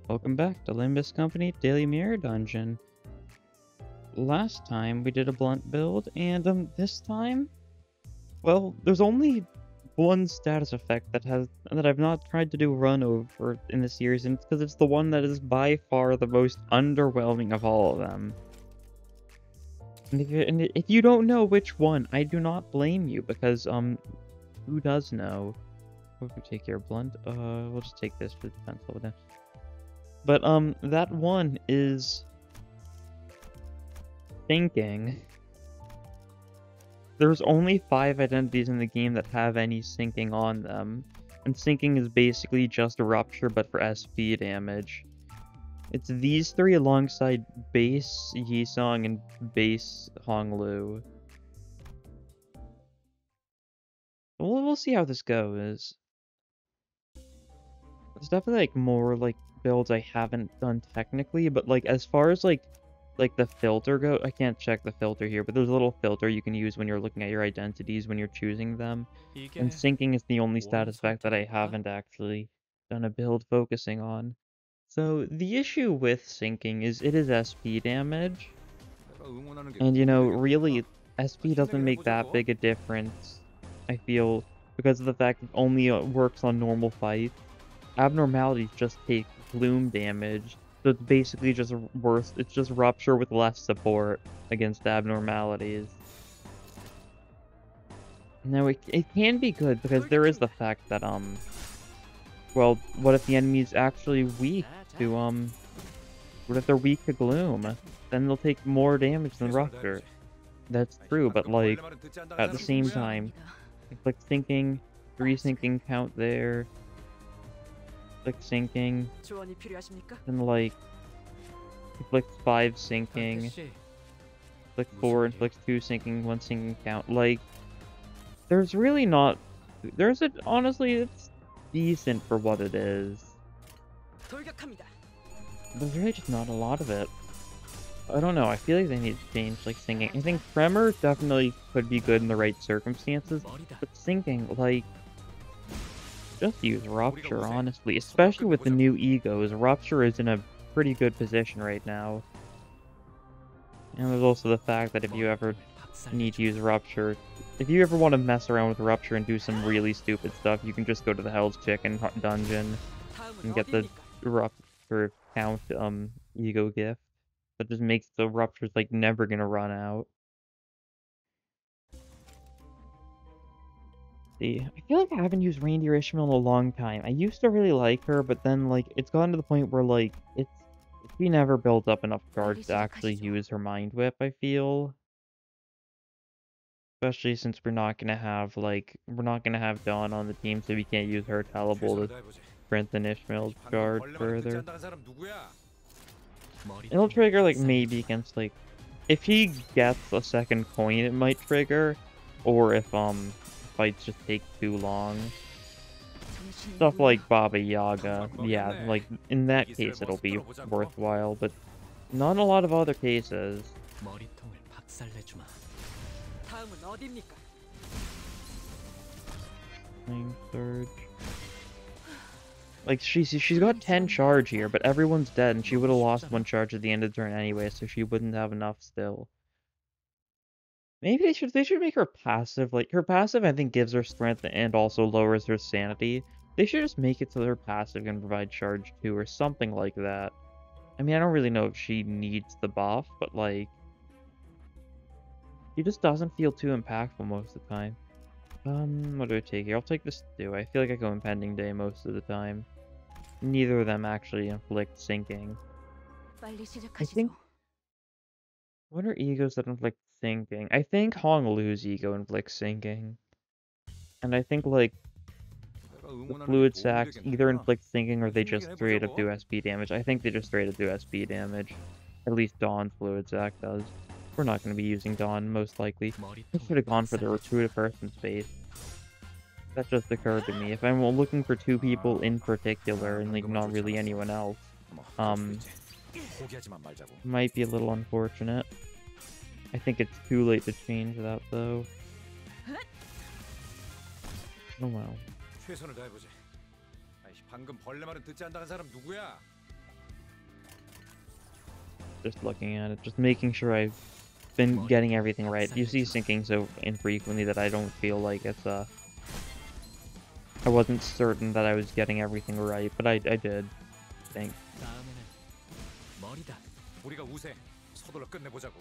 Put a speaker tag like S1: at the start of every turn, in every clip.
S1: Welcome back to Limbus Company Daily Mirror Dungeon. Last time we did a blunt build, and this time, well, there's only one status effect that I've not tried to do a run over in the series, and it's because it's the one that is by far the most underwhelming of all of them. And if you don't know which one, I do not blame you, because who does know? What if we take your blunt? We'll just take this for the pencil then. But that one is thinking. There's only 5 identities in the game that have any sinking on them, and sinking is basically just a rupture but for SP damage. It's these 3 alongside base Yisong and base Honglu. We'll see how this goes. There's definitely like more like builds I haven't done technically, but like as far as like the filter go, I can't check the filter here, but there's a little filter you can use when you're looking at your identities when you're choosing them. And
S2: 이게
S1: syncing is the only
S2: 옳은
S1: status effect that I
S2: 선택일까?
S1: haven't actually done a build focusing on. So the issue with syncing is it is SP damage,
S2: 내가 응원하는 게
S1: and
S2: 도움이 되겠구나.
S1: really SP doesn't
S2: 힘내긴
S1: make that
S2: 해보자고.
S1: big a difference, I feel, because of the fact it only works on normal fights. Abnormalities just take bloom damage, so it's basically just worse. It's just rupture with less support against abnormalities. Now it can be good because there is the fact that well, what if the enemy is actually weak
S2: 자,
S1: to what if they're weak to gloom? Then they'll take more damage than
S2: 최선을
S1: rupture.
S2: 다해보지.
S1: That's
S2: 아이,
S1: true, but
S2: 방금
S1: like
S2: 벌레 말은 듣지 않는
S1: at the
S2: 사람
S1: same
S2: 누구야?
S1: time, like sinking, 3 sinking count there, like sinking,
S3: 조언이 필요하십니까?
S1: and like inflicts 5 sinking,
S2: 씨,
S1: inflicts 4, inflicts 2 sinking, 1 sinking count. Like, there's really not. Honestly, it's decent for what it is.
S3: 돌격합니다.
S1: There's really just not a lot of it. I don't know, I feel like they need to change, like, sinking. I think Tremor definitely could be good in the right circumstances,
S2: 머리다.
S1: but sinking, like, just use Rupture, honestly. Especially with the new E.G.Os, Rupture is in a pretty good position right now. And there's also the fact that if you ever need to use Rupture, if you ever want to mess around with Rupture and do some really stupid stuff, you can just go to the Hell's Chicken dungeon
S3: 다음은
S1: and get the
S3: 어디입니까?
S1: Rupture count E.G.O gift. That just makes the Ruptures like never gonna run out. See, I feel like I haven't used Reindeer Ishmael in a long time. I used to really like her, but then like it's gotten to the point where like she never builds up enough charge to actually use her Mind Whip, I feel. Especially since we're not gonna have Dawn on the team, so we can't use her
S2: 최선을
S1: Telable to
S2: 다해보지.
S1: strengthen Ishmael's
S2: 아이, 방금
S1: charge
S2: 벌레 말은 듣지
S1: further.
S2: 않는 사람 누구야?
S1: It'll trigger like maybe against like if he gets a second coin it might trigger, or if fights just take too long. Stuff like Baba Yaga, yeah, like in that case it'll be worthwhile, but not in a lot of other cases.
S2: 머리통을 박살내주마.
S3: 다음은 어디입니까?
S1: Flame Surge. Like she's got 10 charge here, but everyone's dead and she would have lost 1 charge at the end of the turn anyway, so she wouldn't have enough still. Maybe they should make her passive. Like her passive I think gives her strength and also lowers her sanity. They should just make it so her passive can provide charge too or something like that. I mean, I don't really know if she needs the buff, but like she just doesn't feel too impactful most of the time. What do I take here? I'll take this stew. I feel like I go Impending Day most of the time. Neither of them actually inflict sinking.
S3: 빨리
S1: I think
S3: 시작하시죠.
S1: what are egos that inflict sinking? I think Honglu's ego inflicts sinking. And I think like
S2: 내가
S1: the
S2: 응원하는 게
S1: fluid
S2: 도움이
S1: sacks either
S2: 되겠구나.
S1: inflict sinking or they
S2: 힘내긴
S1: just straight up do
S2: 해보자고.
S1: SP damage. I think they just straight up do SP damage. At least Dawn's fluid sac does. We're not going to be using Dawn, most likely. I should have gone for the recruited person space. That just occurred to me. If I'm looking for 2 people in particular and like not really anyone else,
S2: 뭐, 그럴 수도 있지. 포기하지만 말자고.
S1: might be a little unfortunate. I think it's too late to change that though. Oh well.
S2: 최선을 다해보지. 아이, 방금 벌레 말은 듣지 않는 사람 누구야?
S1: Just looking at it, just making sure I've been getting everything right. You see sinking so infrequently that I don't feel like it's I wasn't certain that I was getting everything right, but I did, I think.
S2: 다음에는 머리다. 우리가 우세. 서둘러 끝내보자고.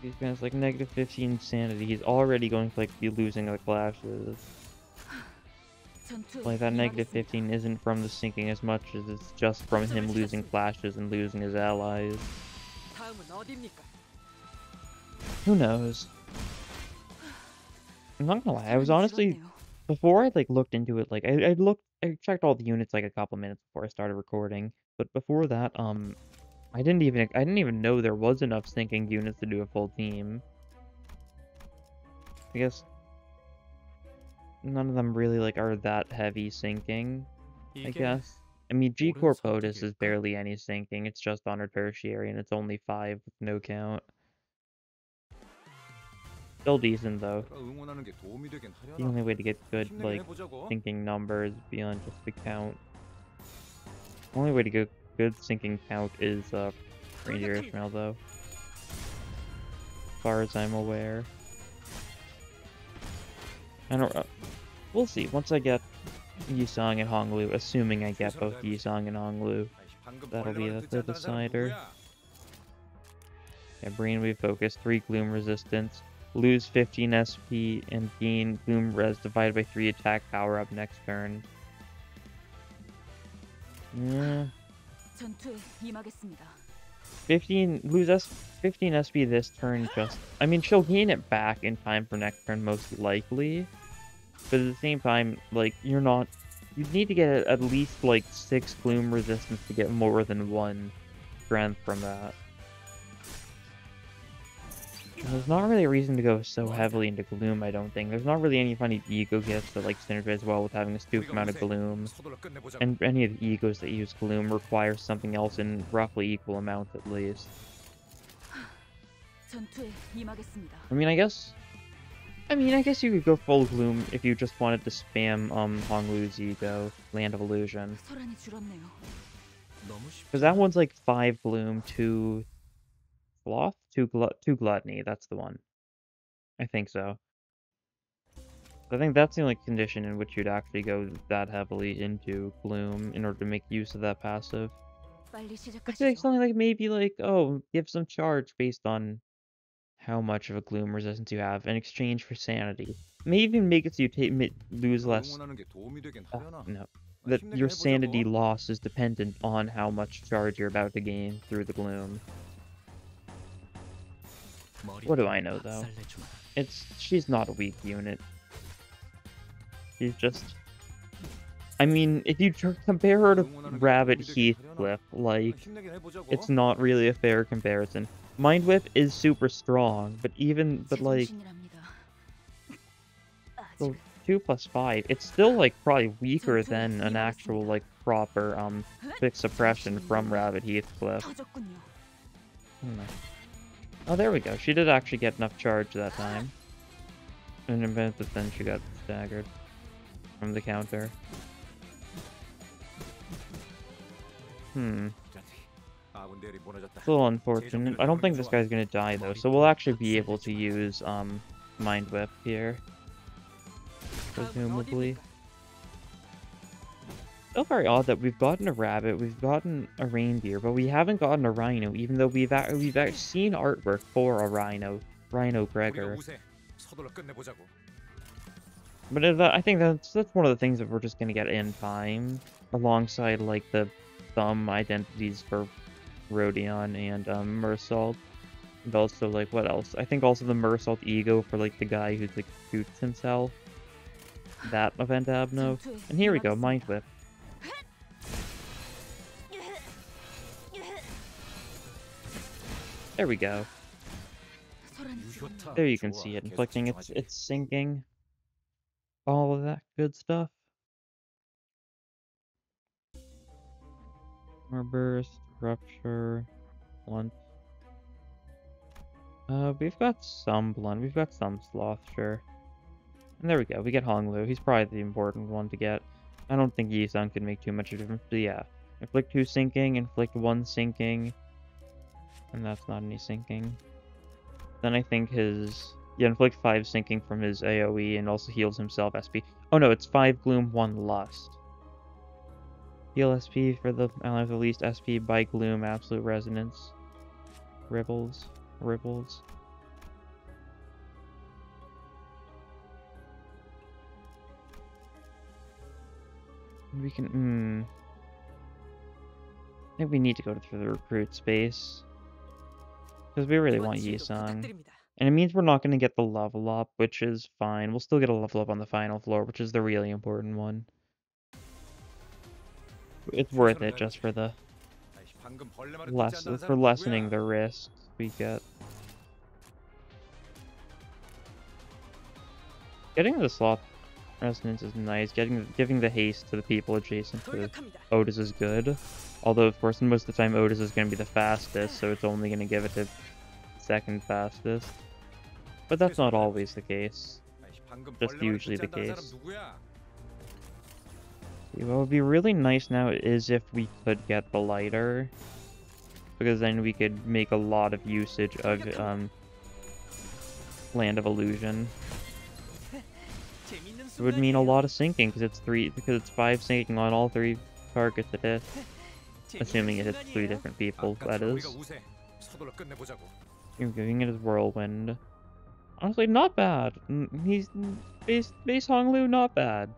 S1: These guys like negative 15 sanity. He's already going to like be losing the clashes. Like that negative 15 isn't from the sinking as much as it's just from him losing clashes and losing his allies.
S3: 다음은 어디입니까?
S1: Who knows? I'm not gonna lie, I was honestly, before I like looked into it, like I checked all the units like a couple minutes before I started recording, but before that, I didn't even know there was enough sinking units to do a full team. I guess none of them really like are that heavy sinking, I guess. I mean, G-Corp Otis is barely any sinking, it's just honor tertiary and it's only 5 with no count. Still decent though. The only way to get good like sinking numbers beyond just the count. The only way to get good sinking count is Reindeer Ishmael though. As far as I'm aware. I don't we'll see. Once I get Yisong and Honglu, assuming I get both Yisong and Honglu, that'll be the decider. Yeah, Brainwave Focus, 3 Gloom Resistance. Lose 15 SP and gain Gloom Res divided by 3 attack power up next turn. Yeah. 15 SP this turn just I mean she'll gain it back in time for next turn most likely. But at the same time, like you need to get at least like 6 Gloom Resistance to get more than 1 strength from that. There's not really a reason to go so heavily into Gloom, I don't think. There's not really any funny E.G.O gifts that like synergize well with having a stupid amount of Gloom. And any of the E.G.Os that use Gloom require something else in roughly equal amounts at least. I mean, I guess you could go full Gloom if you just wanted to spam Honglu's E.G.O, Land of Illusion. Because that one's like 5 Gloom, 2 Sloth? 2 Gluttony, that's the one. I think so. I think that's the only condition in which you'd actually go that heavily into Gloom in order to make use of that passive. I feel like something like maybe like, oh, give some charge based on how much of a Gloom resistance you have in exchange for sanity. May even make it so you lose less. No. That your sanity loss is dependent on how much charge you're about to gain through the Gloom. What do I know, though? She's not a weak unit. She's just... I mean, if you compare her to Rabbit Heathcliff, like, it's not really a fair comparison. Mind Whip is super strong, but like... So 2 plus 5, it's still, like, probably weaker than an actual, like, proper, quick suppression from Rabbit Heathcliff. Oh, there we go. She did actually get enough charge that time. But then she got staggered from the counter. It's a little unfortunate. I don't think this guy's gonna die though, so we'll actually be able to use Mind Whip here. Presumably. Still very odd that we've gotten a rabbit, we've gotten a reindeer, but we haven't gotten a rhino, even though we've seen artwork for a Rhino Gregor. But I think that's one of the things that we're just gonna get in time, alongside like the thumb identities for Rodion and Mersault, and also like what else? I think also the Mersault E.G.O for like the guy who like shoots himself. That event Abno, and here we go, Mind Whip. There we go. There you can see it, inflicting it's sinking. All of that good stuff. More burst, rupture, blunt. We've got some blunt, we've got some sloth, sure. And there we go, we get Honglu. He's probably the important one to get. I don't think Yisung can make too much of a difference, but yeah. Inflict 2 sinking, inflict 1 sinking. And that's not any sinking. Then I think his... Yeah, inflict 5 sinking from his AoE and also heals himself SP. Oh no, it's 5 Gloom, 1 Lust. Heal SP for the ally with the least SP by Gloom, Absolute Resonance. Ribbles. Ribbles. We can... I think we need to go through the recruit space. Because we really want Yi-Sung. And it means we're not going to get the level up, which is fine. We'll still get a level up on the final floor, which is the really important one. It's worth it just for the lessening the risks we get. Getting the slot resonance is nice. Giving the haste to the people adjacent to Otis is good. Although of course most of the time Otis is going to be the fastest, so it's only going to give it to second fastest. But that's not always the case. Just usually the case. What would be really nice now is if we could get the lighter, because then we could make a lot of usage of Land of Illusion. It would mean a lot of sinking because it's 5 sinking on all 3 targets it hits. Assuming it hits 3 different people, that is. You're giving it his whirlwind. Honestly, not bad. He's base Honglu, not bad.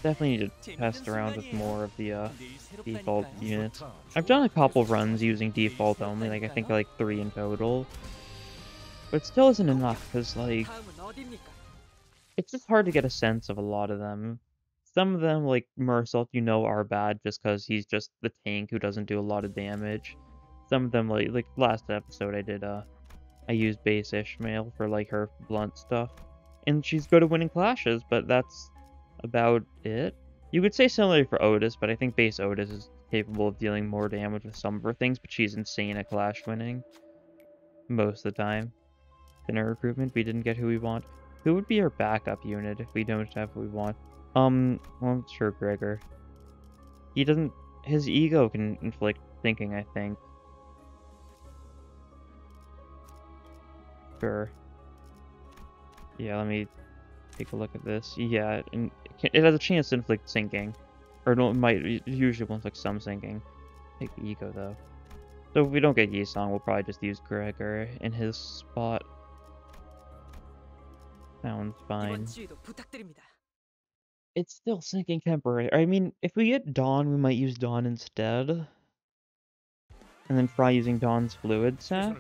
S1: Definitely need to test around with more of the default units. I've done a couple runs using default only, like I think like 3 in total. But it still isn't enough, because like, it's just hard to get a sense of a lot of them. Some of them, like Mersault, you know, are bad just because he's just the tank who doesn't do a lot of damage. Some of them, like last episode I used base Ishmael for like her blunt stuff. And she's good at winning clashes, but that's about it. You could say similarly for Otis, but I think base Otis is capable of dealing more damage with some of her things, but she's insane at clash winning. Most of the time. In our recruitment, we didn't get who we want. Who would be our backup unit if we don't have who we want? Well, sure, Gregor. He doesn't... His ego can inflict thinking, I think. Sure. Yeah, let me take a look at this. Yeah, and it has a chance to inflict sinking. Or no, it usually will inflict some sinking. Take the ego, though. So if we don't get Yi-Sung, we'll probably just use Gregor in his spot. Sounds fine. It's still sinking temporary. I mean, if we get Dawn, we might use Dawn instead. And then try using Dawn's fluid set.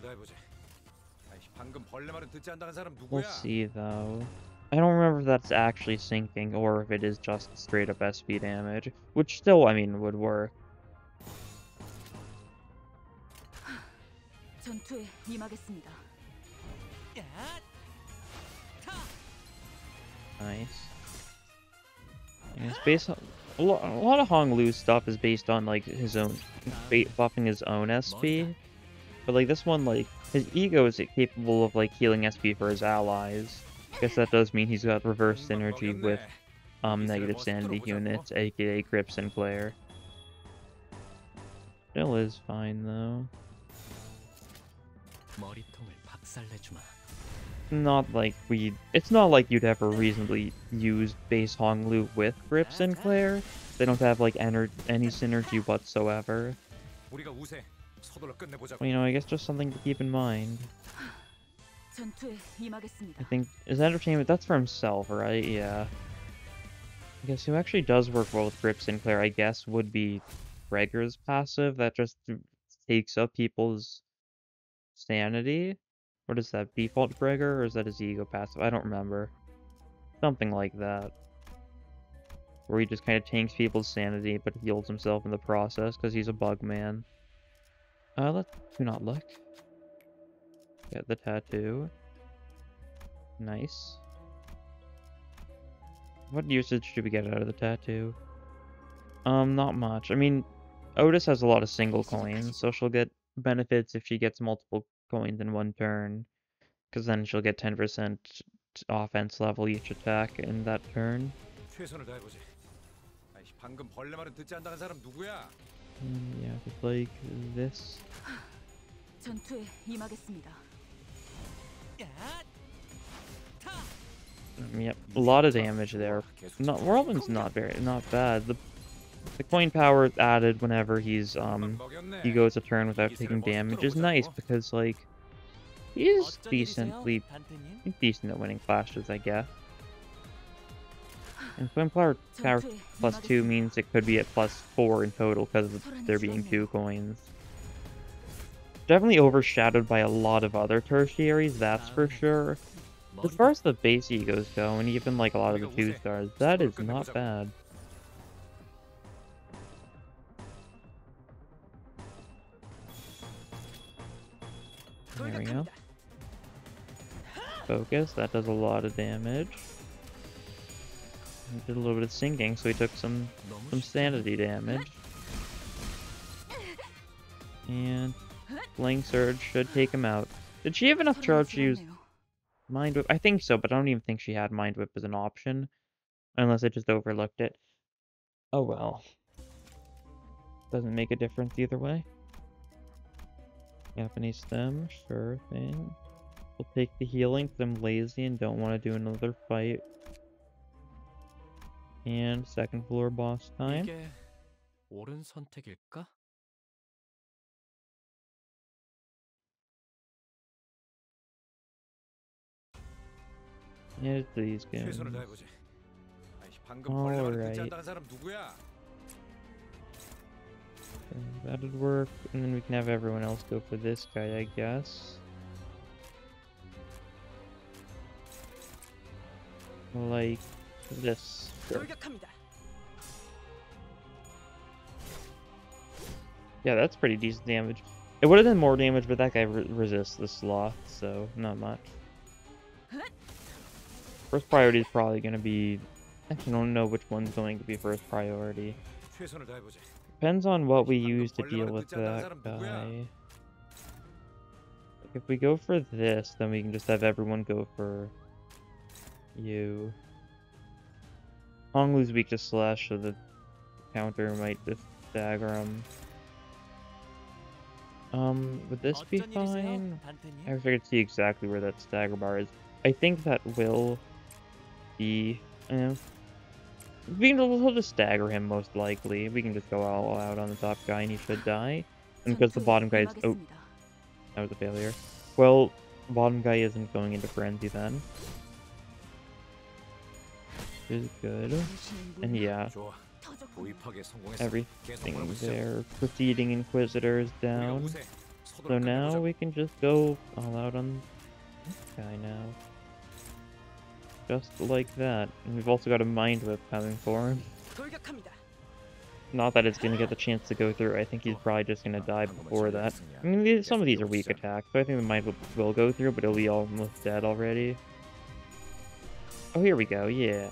S1: We'll see, though. I don't remember if that's actually sinking, or if it is just straight up SP damage. Which still, I mean, would work. Nice. And it's based on... A lot of Hong Lu's stuff is based on, like, his own... buffing his own SP. But, like, this one, like, his ego is capable of, like, healing SP for his allies. I guess that does mean he's got reverse synergy with, negative sanity units, aka Grip Sinclair. Still is fine, though. Not like it's not like you'd ever reasonably use base Honglu with Grip Sinclair. They don't have like any synergy whatsoever. Well, you know, I guess just something to keep in mind. I think, is entertainment, that's for himself, right? Yeah. I guess who actually does work well with Grip Sinclair, I guess, would be Gregor's passive that just takes up people's sanity. What is that, default Gregor, or is that his ego passive? I don't remember. Something like that. Where he just kind of tanks people's sanity, but heals himself in the process, because he's a bug man. Let's do not look. Get the tattoo. Nice. What usage do we get out of the tattoo? Not much. I mean, Otis has a lot of single coins, so she'll get benefits if she gets multiple coins in one turn. Because then she'll get 10% offense level each attack in that turn.
S2: 아이, 방금 벌레 말은 듣지 않다는 사람 누구야?
S1: Yeah, just like this.
S3: 전투에 임하겠습니다.
S1: Yep, a lot of damage there. Not Whirlwind's not bad. The coin power added whenever he goes a turn without taking damage is nice because like he's decent at winning clashes, I guess. And coin power plus 2 means it could be at plus 4 in total because of there being 2 coins. Definitely overshadowed by a lot of other tertiaries, that's for sure. As far as the base E.G.Os go, and even like a lot of the 2-stars, that is not bad. There we go. Focus, that does a lot of damage. He did a little bit of sinking, so he took some sanity damage. And Fling Surge should take him out. Did she have enough charge to use Mind Whip? I think so, but I don't even think she had Mind Whip as an option. Unless I just overlooked it. Oh well. Doesn't make a difference either way. Japanese stem, sure thing. We'll take the healing because I'm lazy and don't want to do another fight. And second floor boss time.
S2: 이게 옳은 선택일까?
S1: Yeah, it's these guys.
S2: 최선을 다해보지. 아이, 방금 벌레 말은 듣지
S1: Alright.
S2: 않다는 사람 누구야?
S1: That'd work, and then we can have everyone else go for this guy, I guess. Like this. Sure.
S3: 돌격합니다.
S1: Yeah, that's pretty decent damage. It would have done more damage, but that guy resists the sloth, so not much. First priority is probably going to be... Actually, I don't know which one's going to be first priority.
S2: 최선을 다해보지.
S1: Depends on what we use to deal with that guy. Like if we go for this, then we can just have everyone go for you. Honglu's weak to slash, so the counter might just stagger him. Would this be fine? I wish I could see exactly where that stagger bar is. I think that will be... we'll just stagger him most likely. We can just go all out on the top guy and he should die. And because the bottom guy is... Oh, that was a failure. Well, the bottom guy isn't going into frenzy then. Which is good. And yeah,
S2: 좋아. 도입하기에 성공했어.
S1: everything there. Proceeding Inquisitors
S2: 우리가
S1: down.
S2: 우세.
S1: So
S2: 서둘러
S1: now
S2: 끝내보자고.
S1: we can just go all out on this guy now. Just like that. And we've also got a Mind Whip coming for him.
S3: 돌격합니다.
S1: Not that it's gonna get the chance to go through. I think he's probably just gonna die before that. I mean, some of these are weak attacks, so I think the Mind Whip will go through, but it'll be almost dead already. Oh, here we go, yeah.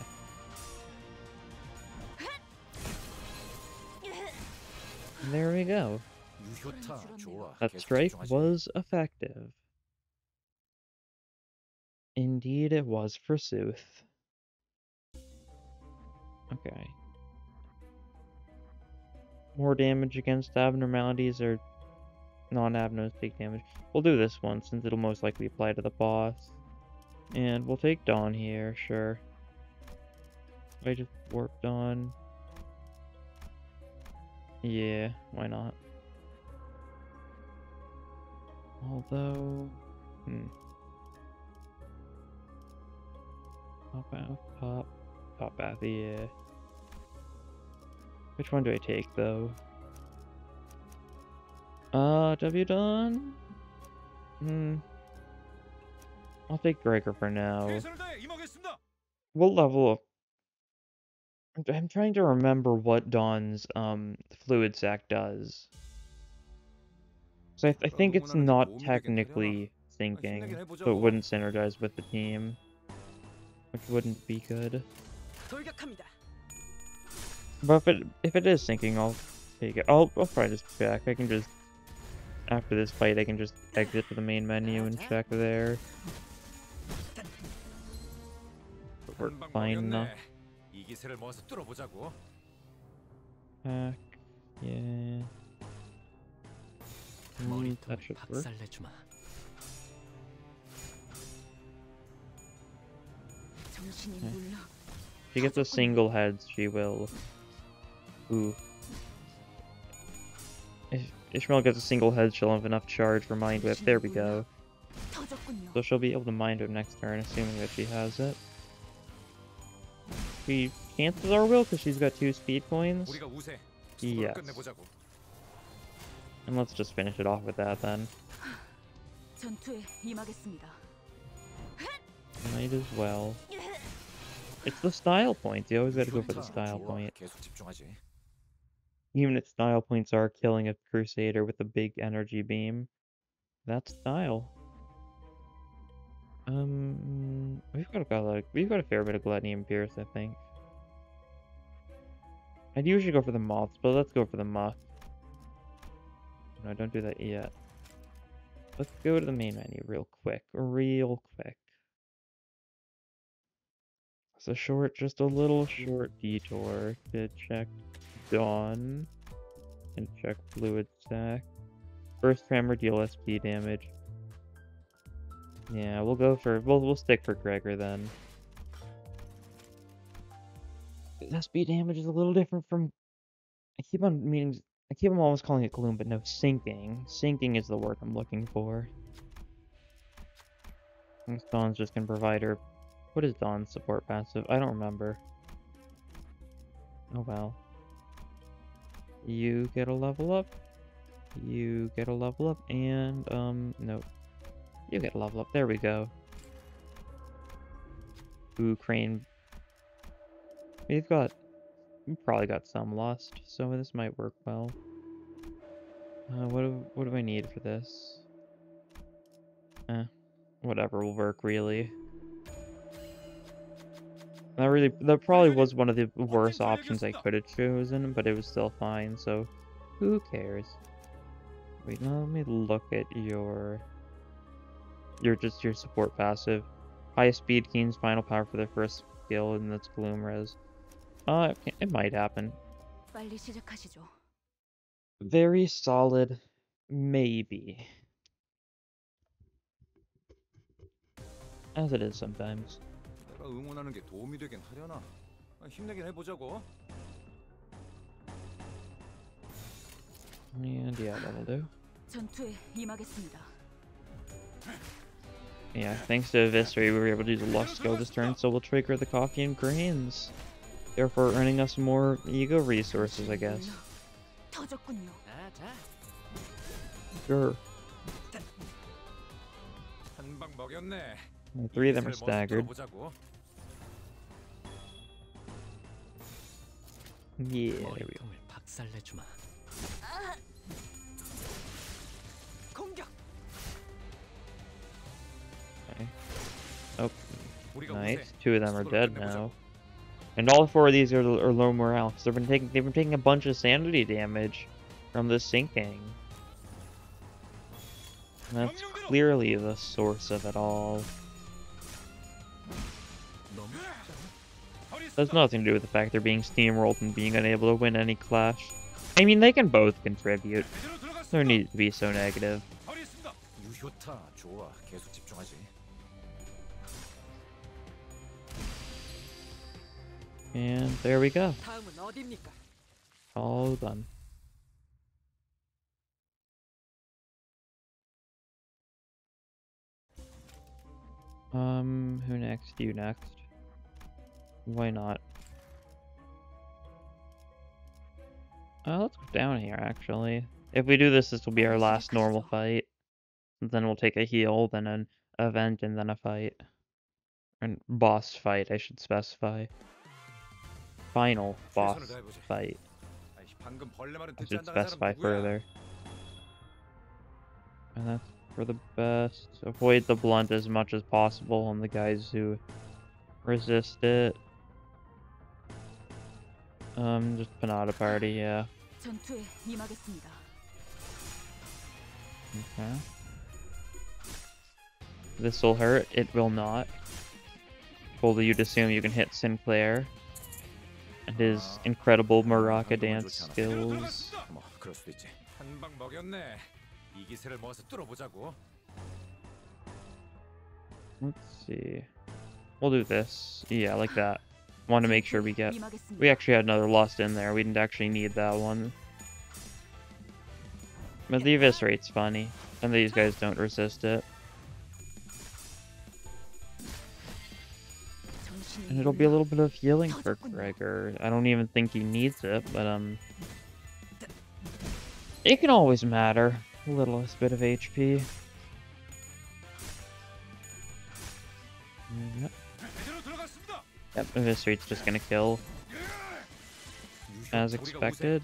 S1: There we go.
S2: 유효타, 좋아.
S1: That
S2: 계속
S1: strike
S2: 집중하지.
S1: was effective. Indeed it was, forsooth. Okay. More damage against abnormalities or non-abnos take damage. We'll do this one since it'll most likely apply to the boss. And we'll take Dawn here, sure. I just warped on. Yeah, why not? Although... Top bath, yeah. Which one do I take, though? W Dawn? I'll take Gregor for now.
S2: 최선을 다해 임하겠습니다.
S1: We'll level up. I'm trying to remember what Dawn's, fluid sac does. So I think it's not technically sinking, so it wouldn't synergize with the team. Which wouldn't be good.
S3: 돌격합니다.
S1: But if it is sinking, I'll take it. I'll probably just check. I can just... After this fight, I can just exit to the main menu and check there. But we're
S2: 한방
S1: fine enough.
S2: 먹였네. 이 기세를 모아서 뚫어보자고.
S1: Pack. Yeah. That should work.
S4: 박살내주마.
S3: 정신이
S1: Okay.
S3: 몰라.
S1: She gets a single heads, she will. Ooh. If Ishmael gets a single head, she'll have enough charge for Mind Whip. There we go.
S3: 터졌군요.
S1: So she'll be able to Mind Whip next turn, assuming that she has it. She cancels our will because she's got 2 speed coins.
S2: 우리가 우세.
S1: Yes.
S2: 끝내보자고.
S1: And let's just finish it off with that then.
S3: 전투에 임하겠습니다.
S1: Might as well. It's the style point. You always gotta go for the style
S2: 좋아.
S1: point.
S2: 계속 집중하지.
S1: Even if style points are killing a Crusader with a big energy beam. That's style. We've got a fair bit of Gluttony and Pierce, I think. I'd usually go for the moths, but let's go for the moth. No, don't do that yet. Let's go to the main menu real quick. It's just a little short detour to check Dawn and check Fluid Stack. First Tremor, deal SP damage. Yeah, we'll stick for Gregor then. SP damage is a little different from. I keep on almost calling it Gloom, but no, Sinking. Sinking is the word I'm looking for. And Dawn's just gonna provide her. What is Dawn's support passive? I don't remember. Oh well. You get a level up. You get a level up, and no. You get a level up. There we go. Ooh, Crane. We've probably got some lust, so this might work well. What do I need for this? Whatever will work really. That probably was one of the worst options I could have chosen, but it was still fine, so who cares? Wait, now let me look at your support passive. Highest speed Keen's final power for their first skill, and that's Gloom Res. It might happen.
S3: 빨리 시작하시죠.
S1: Very solid, maybe. As it is sometimes.
S2: 내가 응원하는 게 도움이 되긴 하려나? 힘내긴 해보자고.
S1: And yeah, that'll do.
S3: 전투에 임하겠습니다.
S1: Yeah, thanks to Eviscerate, we were able to use a Lust skill this turn, so we'll trigger the coffee and grains. Therefore, earning us more E.G.O resources, I guess.
S3: 터졌군요.
S4: 자.
S1: Sure.
S2: 한 방 먹였네.
S1: 3 of them are staggered. Yeah, there we go.
S4: 머리통을 박살내주마.
S3: 공격.
S1: Okay. Oh,
S2: 우리가
S1: nice.
S2: 우세.
S1: 2 of them are
S2: 스스로
S1: dead
S2: 끝내보자고.
S1: now. And all 4 of these are low morale, because they've been taking a bunch of sanity damage from the sinking. And that's clearly the source of it all. Has nothing to do with the fact they're being steamrolled and being unable to win any clash. I mean, they can both contribute. No need to be so negative.
S2: 유효타 좋아. 계속 집중하지.
S1: And there we go.
S3: 다음은 어디입니까?
S1: All done. Who next? You next. Why not? Let's go down here, actually. If we do this, this will be our last normal fight. And then we'll take a heal, then an event, and then a fight. Or boss fight, I should specify. Final boss fight.
S2: 방금 벌레 말은
S1: I
S2: 듣지
S1: should
S2: 않는다는 사람
S1: specify
S2: 누구야?
S1: further. And that's for the best. Avoid the blunt as much as possible on the guys who resist it. Just Panada Party, yeah.
S3: 전투에 임하겠습니다.
S1: Okay. This will hurt. It will not. Well, you'd assume you can hit Sinclair. and his incredible maraca dance skills.
S2: 뭐 그럴 수도 있지. 한 방 먹였네. 이 기세를 모아서 뚫어보자고.
S1: Let's see. We'll do this. Yeah, like that. Want to make sure we get... We actually had another Lust in there. We didn't actually need that one. But the Eviscerate's funny. And these guys don't resist it. And it'll be a little bit of healing for Gregor. I don't even think he needs it, but it can always matter. A little bit of HP. Yep. Yep, Eviscerate's just gonna kill. As expected.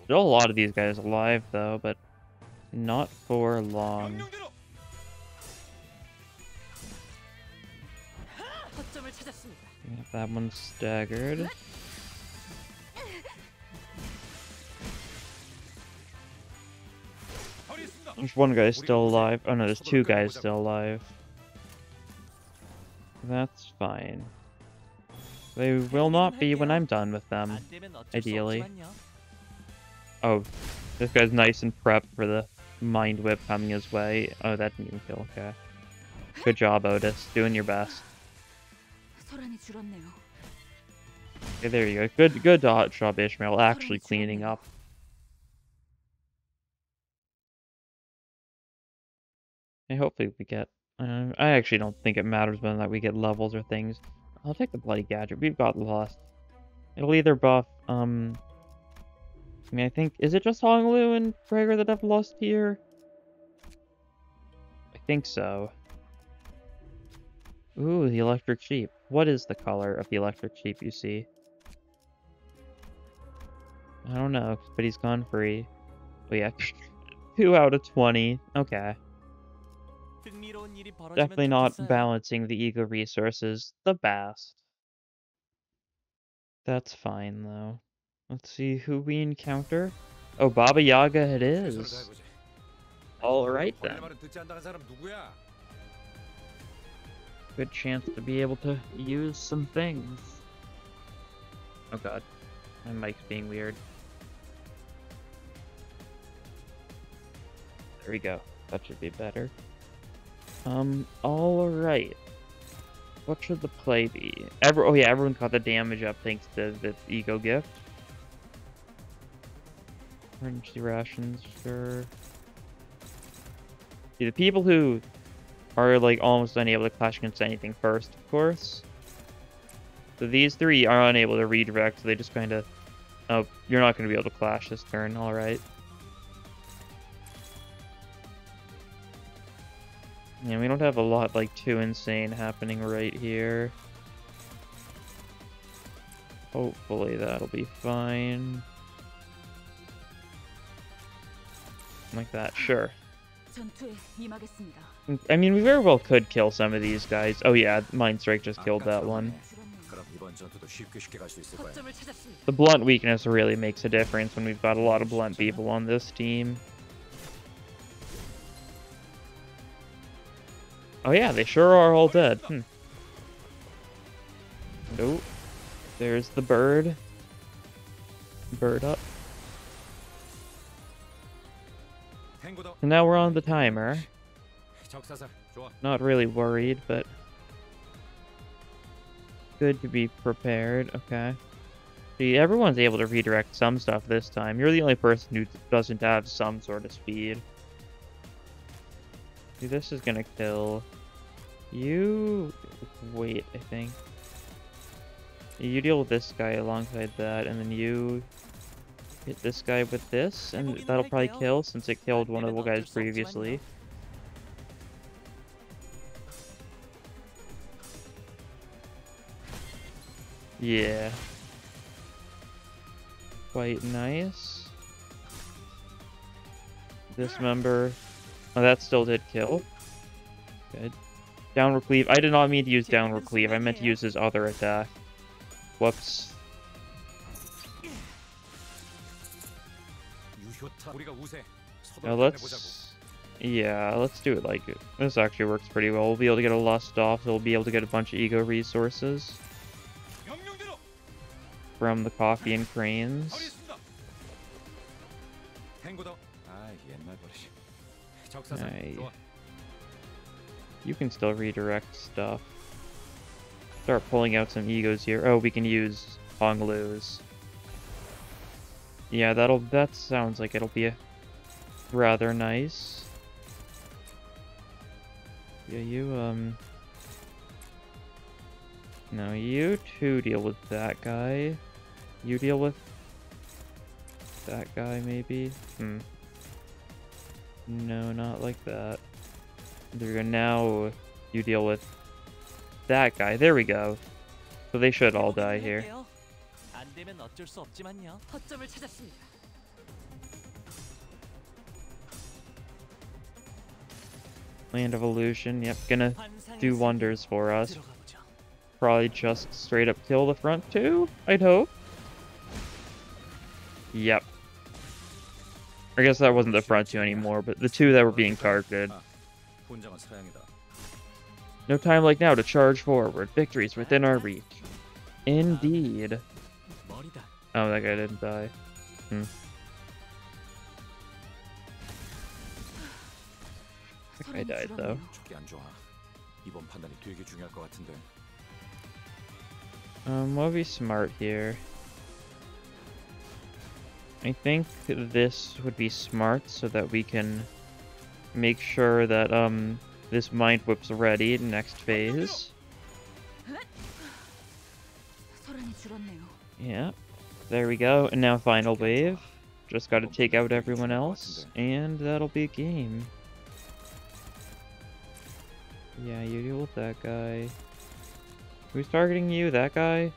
S1: Still a lot of these guys alive though, but not for long. Yep, that one's staggered. There's one guy still alive. Oh no, there's two guys still alive. That's fine. They will not be when I'm done with them, ideally. Oh, this guy's nice and prepped for the Mind Whip coming his way. Oh, that didn't even kill, okay. Good job, Otis. Doing your best. Okay, there you go. Good job, Ishmael. Actually cleaning up. And hopefully we get... I actually don't think it matters whether or not we get levels or things. I'll take the Bloody Gadget. We've got Lost. It'll either buff, I mean, I think... Is it just Honglu and Gregor that have Lost here? I think so. Ooh, the Electric Sheep. What is the color of the Electric Sheep you see? I don't know, but he's gone free. Oh yeah, 2 out of 20. Okay. Definitely not balancing the ego resources the best. That's fine, though. Let's see who we encounter. Oh, Baba Yaga it is. Alright then. Good chance to be able to use some things. Oh god. My mic's being weird. There we go. That should be better. Alright. What should the play be? Oh yeah, everyone got the damage up thanks to the ego gift. Emergency rations, sure. See, the people who are like almost unable to clash against anything first, of course. So these three are unable to redirect, so they just kind of... Oh, you're not going to be able to clash this turn, alright. Yeah, we don't have a lot, like, too insane happening right here. Hopefully that'll be fine. Like that, sure. I mean, we very well could kill some of these guys. Oh yeah, Mind Strike just killed that one. The blunt weakness really makes a difference when we've got a lot of blunt people on this team. Oh yeah, they sure are all dead. Nope. There's the bird. Bird up. And now we're on the timer. Not really worried, but good to be prepared. Okay. See, everyone's able to redirect some stuff this time. You're the only person who doesn't have some sort of speed. See, this is gonna kill you. Wait, I think. You deal with this guy alongside that, and then you hit this guy with this, and that'll probably kill since it killed one of the guys previously. Yeah. Quite nice. Dismember. Oh, that still did kill. Good. Downward cleave. I did not mean to use downward cleave. I meant to use his other attack. Whoops. Now let's... Yeah, let's do it like it. This actually works pretty well. We'll be able to get a Lust off, so we'll be able to get a bunch of ego resources. from the coffee and cranes.
S2: 처리했습니다. 탱고더. 아, 옛날 버릇이. 적사상.
S1: Aye.
S2: 좋아.
S1: You can still redirect stuff. Start pulling out some egos here. Oh, we can use Honglu's. Yeah, that sounds like it'll be rather nice. Yeah, no, you two deal with that guy. You deal with that guy, maybe? No, not like that. There we go. Now you deal with that guy. There we go. So they should all die here.
S4: 안 되면 어쩔 수 없지만요.
S3: 허점을 찾았습니다.
S1: Land of Illusion. Yep, gonna do wonders for us.
S4: 들어가 보죠.
S1: Probably just straight up kill the front two, I'd hope. Yep. I guess that wasn't the front two anymore, but the two that were being targeted.
S2: 훈장은 사양이다.
S1: No time like now to charge forward. Victory's within our reach. Indeed.
S4: 머리다.
S1: Oh, that guy didn't die. That guy died, though.
S2: 죽기 안 좋아. 이번 판단이 되게 중요할 것 같은데.
S1: What would be smart here? I think this would be smart so that we can make sure that, this Mind Whip's ready next phase.
S3: 소란이 줄었네요.
S1: Yeah. There we go. And now final wave. Just gotta take out everyone else, and that'll be a game. Yeah, you deal with that guy. Who's targeting you? That guy?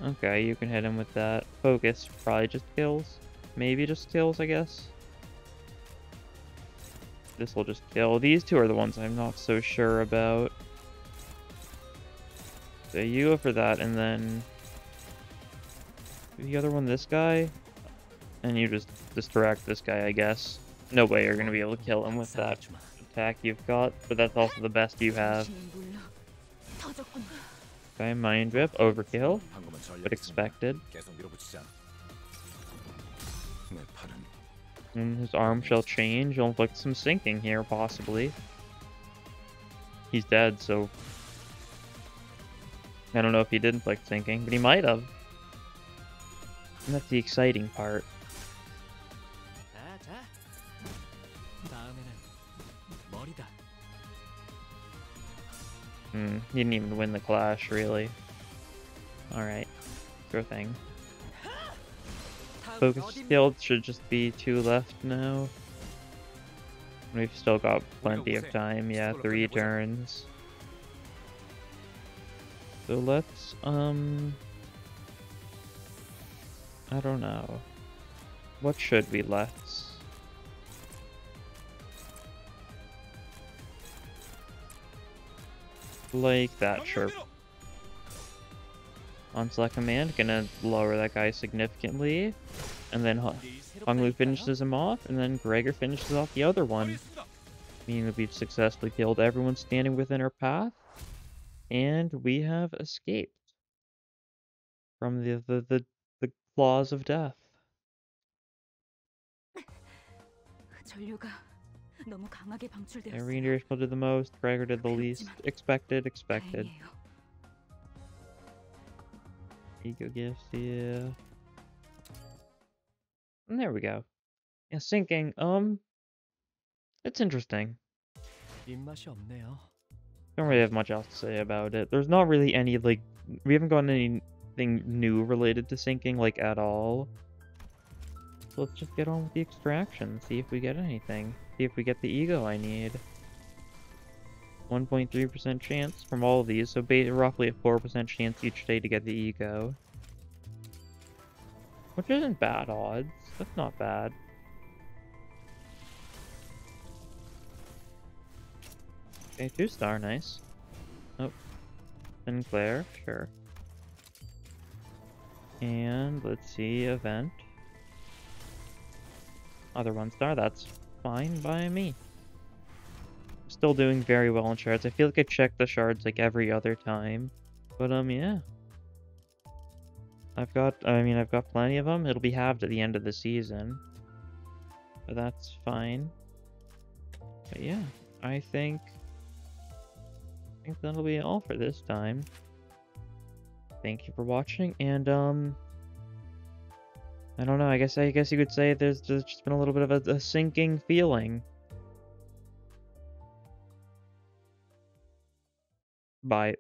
S1: Okay, you can hit him with that. Focus probably just kills. Maybe just kills, I guess. This will just kill. These two are the ones I'm not so sure about. So you go for that, and then the other one, this guy, and you just distract this guy, I guess. No way you're gonna be able to kill him with that attack you've got, but that's also the best you have.
S3: 당신의 물로 터졌군요.
S1: Okay, Mind Whip, overkill,
S2: 방금은 전략이
S1: but expected.
S2: 계속 밀어붙이자. 내 팔은
S1: And his arm shall change. You'll inflict some sinking here, possibly. He's dead, so I don't know if he did inflict sinking, but he might have. And that's the exciting part.
S4: 자. 다음에는 머리다.
S1: He didn't even win the clash, really. Alright, sure thing.
S3: 다음은
S1: Focus
S3: 어디입니까?
S1: skill should just be 2 left now. We've still got plenty of time, yeah, 3 turns. So let's, I don't know. What should we let's? Like that, sure. Onslaught command, gonna lower that guy significantly. And then Honglu finishes him off, and then Gregor finishes off the other one. Meaning that we've successfully killed everyone standing within our path. And we have escaped from the claws of death.
S3: 전류가 너무 강하게 방출되었어요.
S1: And reindeer did the most, Gregor did the least. Expected.
S3: 다행이에요.
S1: E.G.O gifts, yeah. And there we go. Yeah, sinking. It's interesting.
S4: 입맛이 없네요.
S1: Don't really have much else to say about it. There's not really any, like, we haven't gotten anything new related to sinking, like, at all. So let's just get on with the extraction, see if we get anything. See if we get the E.G.O I need. 1.3% chance from all of these, so roughly a 4% chance each day to get the E.G.O. Which isn't bad odds. That's not bad. Okay, 2-star, nice. Oh, Sinclair, sure. And let's see, event. Other 1-star, that's fine by me. Still doing very well in shards. I feel like I check the shards like every other time. But, yeah. I've got plenty of them. It'll be halved at the end of the season. But that's fine. But yeah, I think that'll be all for this time. Thank you for watching, and I don't know, I guess you could say there's just been a little bit of a sinking feeling. Bye.